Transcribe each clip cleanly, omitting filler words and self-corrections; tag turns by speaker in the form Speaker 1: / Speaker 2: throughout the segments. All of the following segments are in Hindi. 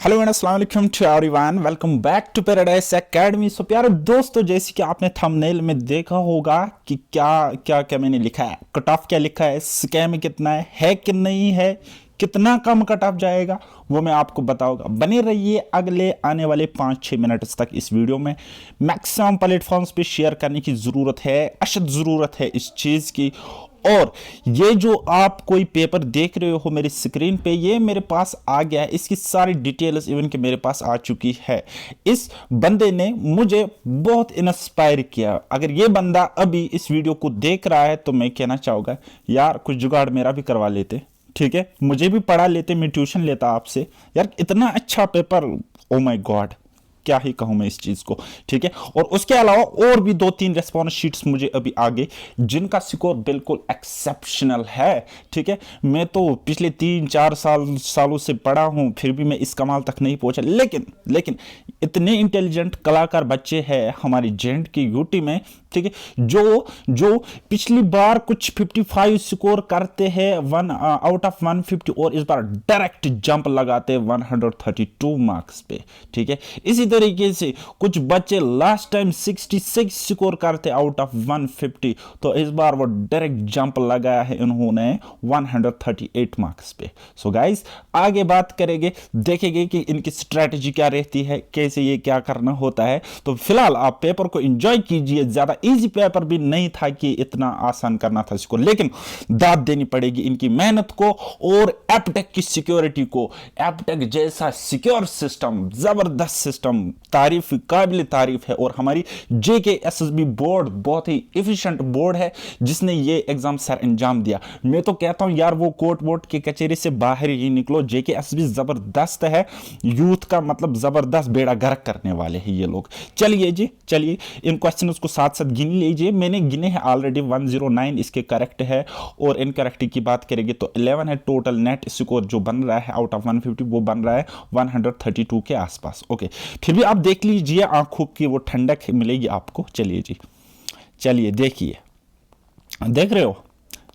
Speaker 1: हेलो एंड अस्सलाम वालेकुम to everyone, welcome back to paradise academy. So प्यारे दोस्तों, जैसे कि आपने थंबनेल में देखा होगा कि क्या क्या क्या मैंने लिखा है, कट ऑफ क्या लिखा है, स्कैम कितना है कि नहीं है, कितना कम कट ऑफ जाएगा, वो मैं आपको बताऊंगा। बने रहिए अगले आने वाले 5-6 मिनट तक इस वीडियो में। मैक्सिमम प्लेटफॉर्म्स पे शेयर करने की ज़रूरत है, अशद ज़रूरत है इस चीज़ की। और ये जो आप कोई पेपर देख रहे हो मेरी स्क्रीन पे, ये मेरे पास आ गया है, इसकी सारी डिटेल्स इवन के मेरे पास आ चुकी है। इस बंदे ने मुझे बहुत इंस्पायर किया। अगर ये बंदा अभी इस वीडियो को देख रहा है तो मैं कहना चाहूँगा, यार कुछ जुगाड़ मेरा भी करवा लेते, ठीक है, मुझे भी पढ़ा लेते, मैं ट्यूशन लेता आपसे। यार इतना अच्छा पेपर, ओ माय गॉड, क्या ही कहूं मैं इस चीज को, ठीक है। और उसके अलावा और भी 2-3 रेस्पॉन्स शीट्स मुझे अभी आगे, जिनका स्कोर बिल्कुल एक्सेप्शनल है, ठीक है। मैं तो पिछले 3-4 सालों से पढ़ा हूं, फिर भी मैं इस कमाल तक नहीं पहुंचा। लेकिन इतने इंटेलिजेंट कलाकार बच्चे हैं हमारी जेंट की यूटी में, ठीक है, जो पिछली बार कुछ 55 स्कोर करते हैं 1 आउट ऑफ 150, और इस बार डायरेक्ट जंप लगाते हैं 132 मार्क्स पे, ठीक है। इसी तरीके से कुछ बच्चे लास्ट टाइम 66 स्कोर करते आउट ऑफ 150, तो इस बार वो डायरेक्ट जंप लगाया है इन्होंने 138 मार्क्स पे। सो गाइस, आगे बात करेंगे, देखेंगे कि इनकी स्ट्रेटजी क्या रहती है, कैसे ये क्या करना होता है। तो फिलहाल आप पेपर को एंजॉय कीजिए। ज्यादा इजी पेपर भी नहीं था कि इतना आसान करना था इसको, लेकिन दाद देनी पड़ेगी इनकी मेहनत को और एपटेक की सिक्योरिटी को। एपटेक जैसा सिक्योर सिस्टम, जबरदस्त सिस्टम, तारीफ, काबिल तारीफ है। और हमारी JKSSB बोर्ड बहुत ही एफिशिएंट बोर्ड है जिसने ये एग्जाम सर अंजाम दिया। मैं तो कहता हूं यार, वो कोर्ट वोट की कचेरी से बाहर ही निकलो, JKSSB जबरदस्त है, यूथ का मतलब जबरदस्त बेड़ा गर्क करने वाले हैं ये लोग। चलिए जी, चलिए इन क्वेश्चन को साथ साथ गिन लीजिए। मैंने गिने हैं ऑलरेडी, 109 इसके करेक्ट है, और इनकरेक्ट की बात करेंगे तो 11 है। टोटल नेट स्कोर जो बन रहा है आउट ऑफ 150, वो बन रहा है 132 के आसपास। ओके, फिर भी आप देख लीजिए, आंखों की वो ठंडक मिलेगी आपको। चलिए जी, चलिए देखिए, देख रहे हो,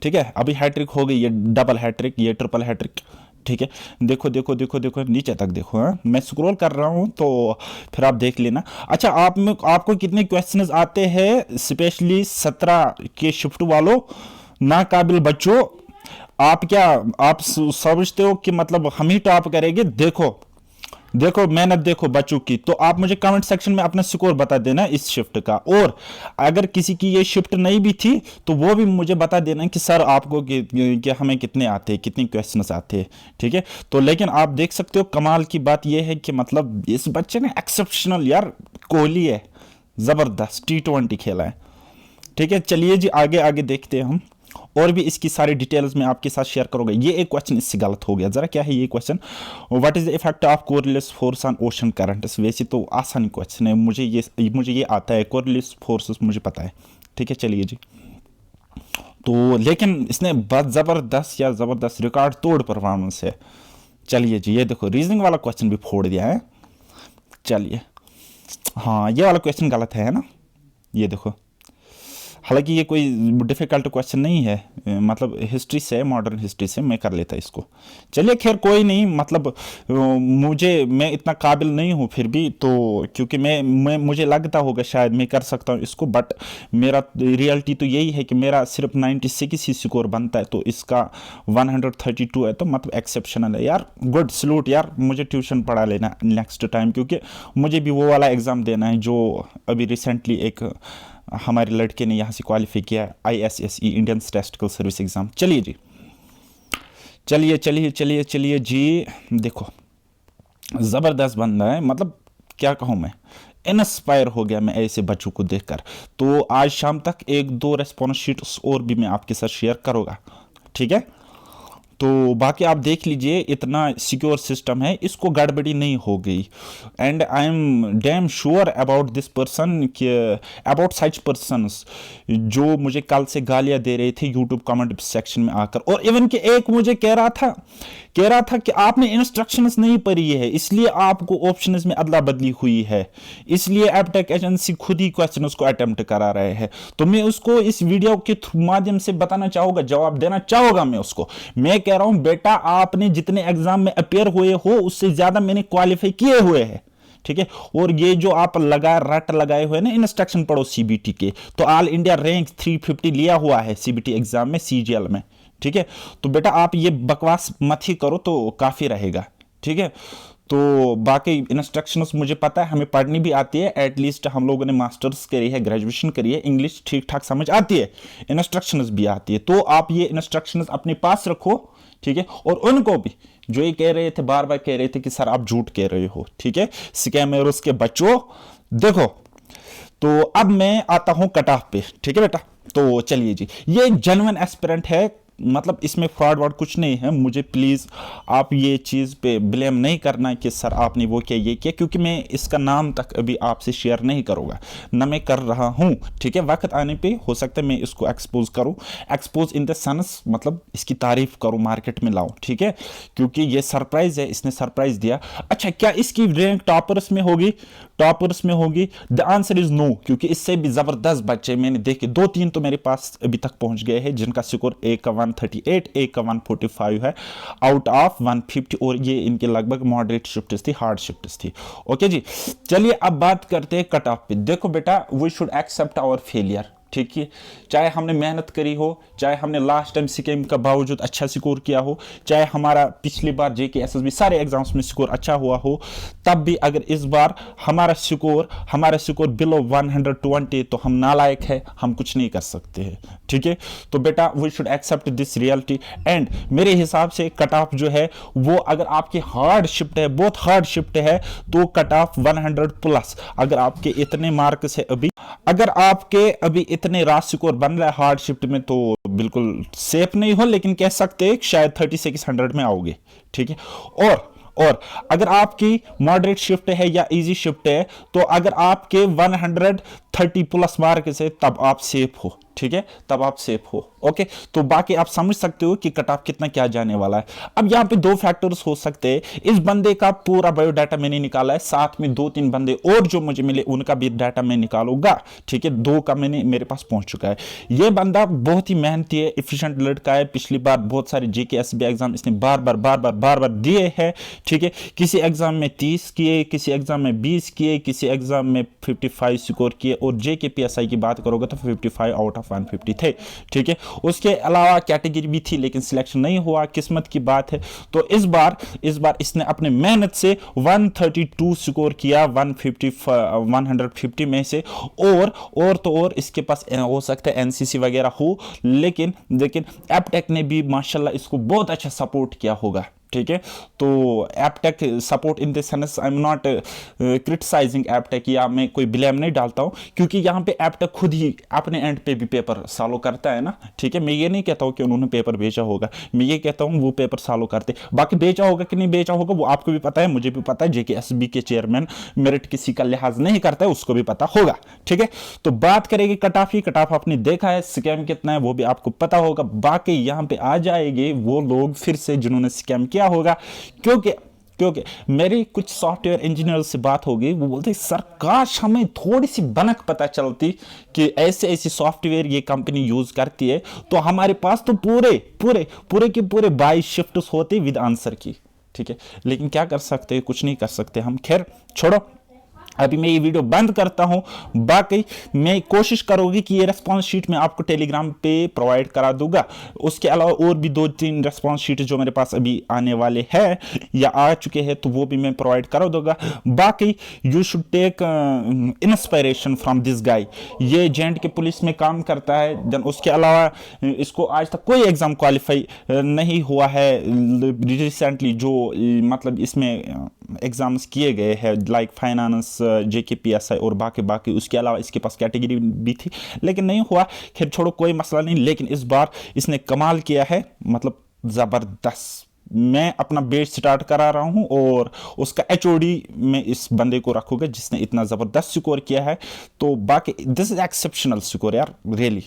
Speaker 1: ठीक है। अभी हैट्रिक हो गई, ये डबल हैट्रिक, ये ट्रिपल हैट्रिक, ठीक है। देखो देखो देखो देखो, नीचे तक देखो। हाँ, मैं स्क्रॉल कर रहा हूं तो फिर आप देख लेना। अच्छा, आपको कितने क्वेश्चंस आते हैं, स्पेशली 17 के शिफ्ट वालों, नाकाबिल बच्चों? आप समझते हो कि मतलब हम ही टॉप करेंगे? देखो देखो मेहनत देखो बच्चों की। तो आप मुझे कमेंट सेक्शन में अपना स्कोर बता देना इस शिफ्ट का, और अगर किसी की ये शिफ्ट नहीं भी थी तो वो भी मुझे बता देना कि सर आपको कि हमें कितने आते हैं, कितने क्वेश्चंस आते हैं, ठीक है। तो लेकिन आप देख सकते हो, कमाल की बात ये है कि मतलब इस बच्चे ने एक्सेप्शनल, यार कोहली है, जबरदस्त T20 खेला है, ठीक है। चलिए जी, आगे आगे देखते हैं हम, और भी इसकी सारी डिटेल्स में आपके साथ शेयर करूंगा। ये एक क्वेश्चन इससे गलत हो गया जरा, क्या है ये question? What is the effect of Coriolis force on ocean currents? वैसे तो आसान क्वेश्चन है, मुझे ये आता है, कोरिलेस फोर्सेस मुझे पता है, ठीक है। चलिए जी, तो लेकिन इसने बहुत जबरदस्त रिकॉर्ड तोड़ परफॉर्मेंस है। चलिए जी, ये देखो रीजनिंग वाला क्वेश्चन भी फोड़ दिया है। चलिए, हाँ ये वाला क्वेश्चन गलत है ना, ये देखो। हालांकि ये कोई डिफ़िकल्ट क्वेश्चन नहीं है, मतलब हिस्ट्री से, मॉडर्न हिस्ट्री से मैं कर लेता इसको। चलिए खैर कोई नहीं, मतलब मैं इतना काबिल नहीं हूँ फिर भी, तो क्योंकि मुझे लगता होगा शायद मैं कर सकता हूँ इसको, बट मेरा रियलिटी तो यही है कि मेरा सिर्फ 96 ही स्कोर बनता है, तो इसका 132 है, तो मतलब एक्सेप्शनल है यार। गुड, सलूट यार, मुझे ट्यूशन पढ़ा लेना नेक्स्ट टाइम, क्योंकि मुझे भी वो वाला एग्ज़ाम देना है जो अभी रिसेंटली एक हमारे लड़के ने यहाँ से क्वालिफाई किया, ISSE, Indian statistical service exam. चलिए जी, चलिए जी, देखो ज़बरदस्त बंदा है, मतलब क्या कहूँ मैं, इंस्पायर हो गया मैं ऐसे बच्चों को देखकर। तो आज शाम तक 1-2 रेस्पॉन्स शीट्स और भी मैं आपके साथ शेयर करूँगा, ठीक है। तो बाकी आप देख लीजिए, इतना सिक्योर सिस्टम है, इसको गड़बड़ी नहीं हो गई। And I am damn sure about this person, about such persons जो मुझे कल से गालियां दे रहे थे यूट्यूब कमेंट सेक्शन में आकर। और इवन कि एक मुझे कह रहा था कि आपने इंस्ट्रक्शंस नहीं पढ़ी है, इसलिए आपको ऑप्शंस में अदला बदली हुई है, इसलिए एपटेक एजेंसी खुद ही क्वेश्चन को अटेम्प्ट करा रहे हैं। तो मैं उसको इस वीडियो के माध्यम से बताना चाहूँगा, जवाब देना चाहूँगा मैं उसको। मैं कह रहा हूं बेटा, आपने जितने एग्जाम में अपेयर हुए हो उससे ज्यादा मैंने क्वालिफाई किए हुए हैं, ठीक है। और ये जो आप रट लगाए हुए ना, इंस्ट्रक्शन पढ़ो सीबीटी के, तो ऑल इंडिया रैंक 350 लिया हुआ है सीबीटी एग्जाम में, सीजीएल में, ठीक है। तो बेटा आप ये बकवास मत ही करो तो काफी रहेगा, ठीक है। तो बाकी इंस्ट्रक्शंस मुझे पता है, हमें पढ़नी भी आती है, एटलीस्ट हम लोगों ने मास्टर्स करी है, ग्रेजुएशन करी है, इंग्लिश ठीक ठाक समझ आती है, इंस्ट्रक्शंस भी आती है। तो आप ये इंस्ट्रक्शंस अपने पास रखो, ठीक है। और उनको भी जो ये कह रहे थे, बार बार कह रहे थे कि सर आप झूठ कह रहे हो, ठीक है, स्कैमर्स के बच्चों, देखो। तो अब मैं आता हूं कट ऑफ पे, ठीक है बेटा। तो चलिए जी, ये एक जेन्युइन एस्पिरेंट है, मतलब इसमें फ्रॉड वर्ड कुछ नहीं है। मुझे प्लीज़ आप ये चीज़ पे ब्लेम नहीं करना कि सर आपने वो किया ये किया, क्योंकि मैं इसका नाम तक अभी आपसे शेयर नहीं करूँगा, ना मैं कर रहा हूँ, ठीक है। वक्त आने पे हो सकता है मैं इसको एक्सपोज करूँ, एक्सपोज इन द सेंस मतलब इसकी तारीफ करूँ, मार्केट में लाऊँ, ठीक है। क्योंकि ये सरप्राइज है, इसने सरप्राइज दिया। अच्छा, क्या इसकी रैंक टॉपर्स में होगी? टॉपर्स में होगी? द आंसर इज नो, क्योंकि इससे भी ज़बरदस्त बच्चे मैंने देखे, 2-3 तो मेरे पास अभी तक पहुंच गए हैं जिनका स्कोर एक का 138, एक का 145 है आउट ऑफ 150, और ये इनके लगभग मॉडरेट शिफ्ट्स थी, हार्ड शिफ्ट्स थी। ओके जी, चलिए अब बात करते हैं कट ऑफ पे। देखो बेटा, we should accept our failure, ठीक है। चाहे हमने मेहनत करी हो, चाहे हमने लास्ट टाइम स्कैम का बावजूद अच्छा स्कोर किया हो, चाहे हमारा पिछली बार जेके एसएसबी सारे एग्जाम्स में स्कोर अच्छा हुआ हो, तब भी अगर इस बार हमारा स्कोर बिलो 120 तो हम नालायक है, हम कुछ नहीं कर सकते हैं, ठीक है। तो बेटा we should accept this reality. And मेरे हिसाब से कट ऑफ जो है वो, अगर आपकी हार्ड शिफ्ट है, बहुत हार्ड शिफ्ट है, तो कट ऑफ 100 प्लस। अगर आपके इतने मार्क्स है अभी, अगर आपके अभी इतने रास स्कोर बन रहा है हार्ड शिफ्ट में, तो बिल्कुल सेफ नहीं हो, लेकिन कह सकते हैं शायद 3600 में आओगे, ठीक है। और अगर आपकी मॉडरेट शिफ्ट है या इजी शिफ्ट है, तो अगर आपके 130 प्लस मार्क से, तब आप सेफ हो, ठीक है, तब आप सेफ हो। ओके, तो बाकी आप समझ सकते हो कि कट ऑफ कितना क्या जाने वाला है। अब यहाँ पे 2 फैक्टर्स हो सकते हैं। इस बंदे का पूरा बायोडाटा मैंने निकाला है, साथ में 2-3 बंदे और जो मुझे मिले उनका भी डाटा मैं निकालूंगा, ठीक है। 2 का मैंने मेरे पास पहुंच चुका है। ये बंदा बहुत ही मेहनती है, एफिशिएंट लड़का है। पिछली बार बहुत सारे जेके एसबी एग्जाम इसने बार बार दिए हैं, ठीक है। किसी एग्जाम में 30 किए, किसी एग्जाम में 20 किए, किसी एग्जाम में 55 स्कोर किए, और जेके पीएसआई की बात करोगे तो 55 आउट ऑफ 150 थे, ठीक है। उसके अलावा कैटेगरी भी थी लेकिन सिलेक्शन नहीं हुआ, किस्मत की बात है। तो इस बार इसने अपने मेहनत से 132 स्कोर किया 150 में से। और इसके पास हो सकता है एनसीसी वगैरह हो, लेकिन एपटेक ने भी माशाल्लाह इसको बहुत अच्छा सपोर्ट किया होगा, ठीक है। तो Aptech support in the sense, I am not criticising Aptech, या मैं कोई ब्लेम नहीं डालता हूं, क्योंकि यहां पे एपटेक खुद ही अपने एंड पे भी पेपर सॉल्व करता है ना, ठीक है। मैं ये नहीं कहता हूं कि उन्होंने पेपर बेचा होगा, मैं ये कहता हूं वो पेपर सॉल्व करते। बाकी बेचा होगा कि नहीं बेचा होगा वो आपको भी पता है, मुझे भी पता है, जेके एसबी के चेयरमैन मेरिट किसी का लिहाज नहीं करता है, उसको भी पता होगा, ठीक है। तो बात करेंगे कट ऑफ आपने देखा है, स्कैम कितना है वो भी आपको पता होगा। बाकी यहां पे आ जाएंगे वो लोग फिर से जिन्होंने स्कैम किया होगा, क्योंकि मेरी कुछ सॉफ्टवेयर इंजीनियर से बात होगी, वो बोलते सर काश हमें थोड़ी सी बनक पता चलती कि ऐसे सॉफ्टवेयर ये कंपनी यूज करती है, तो हमारे पास तो पूरे के पूरे 22 शिफ्ट्स होते विद आंसर की, ठीक है। लेकिन क्या कर सकते हैं, कुछ नहीं कर सकते हम। खैर छोड़ो, अभी मैं ये वीडियो बंद करता हूं। बाकी मैं कोशिश करूंगी कि ये रेस्पॉन्स शीट मैं आपको टेलीग्राम पे प्रोवाइड करा दूंगा। उसके अलावा और भी 2-3 रेस्पॉन्स शीट जो मेरे पास अभी आने वाले हैं या आ चुके हैं, तो वो भी मैं प्रोवाइड करा दूंगा। बाकी you should take inspiration from this guy. ये जेएंड के पुलिस में काम करता है, देन उसके अलावा इसको आज तक कोई एग्जाम क्वालिफाई नहीं हुआ है रिसेंटली, जो मतलब इसमें एग्जाम्स किए गए हैं, लाइक फाइनेंस, जेकेपीएसआई और बाकी। उसके अलावा इसके पास कैटेगरी भी थी लेकिन नहीं हुआ। खैर छोड़ो, कोई मसला नहीं। लेकिन इस बार इसने कमाल किया है, मतलब ज़बरदस्त। मैं अपना बेस स्टार्ट करा रहा हूं और उसका एचओडी में इस बंदे को रखूंगा जिसने इतना ज़बरदस्त स्कोर किया है। तो बाकी दिस इज एक्सेप्शनल स्कोर यार, रियली।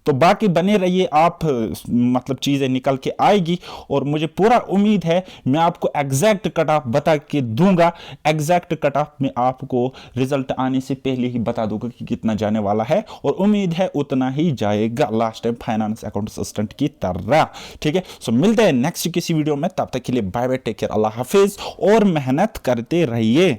Speaker 1: तो बाकी बने रहिए आप, मतलब चीज़ें निकल के आएगी और मुझे पूरा उम्मीद है मैं आपको एग्जैक्ट कट ऑफ बता के दूंगा। एग्जैक्ट कट ऑफ में आपको रिजल्ट आने से पहले ही बता दूंगा कि कितना जाने वाला है, और उम्मीद है उतना ही जाएगा last time finance account assistant की तरह। ठीक है, सो मिलते हैं नेक्स्ट किसी वीडियो में, तब तक के लिए बाय बाय, टेक केयर, अल्लाह हाफिज और मेहनत करते रहिए।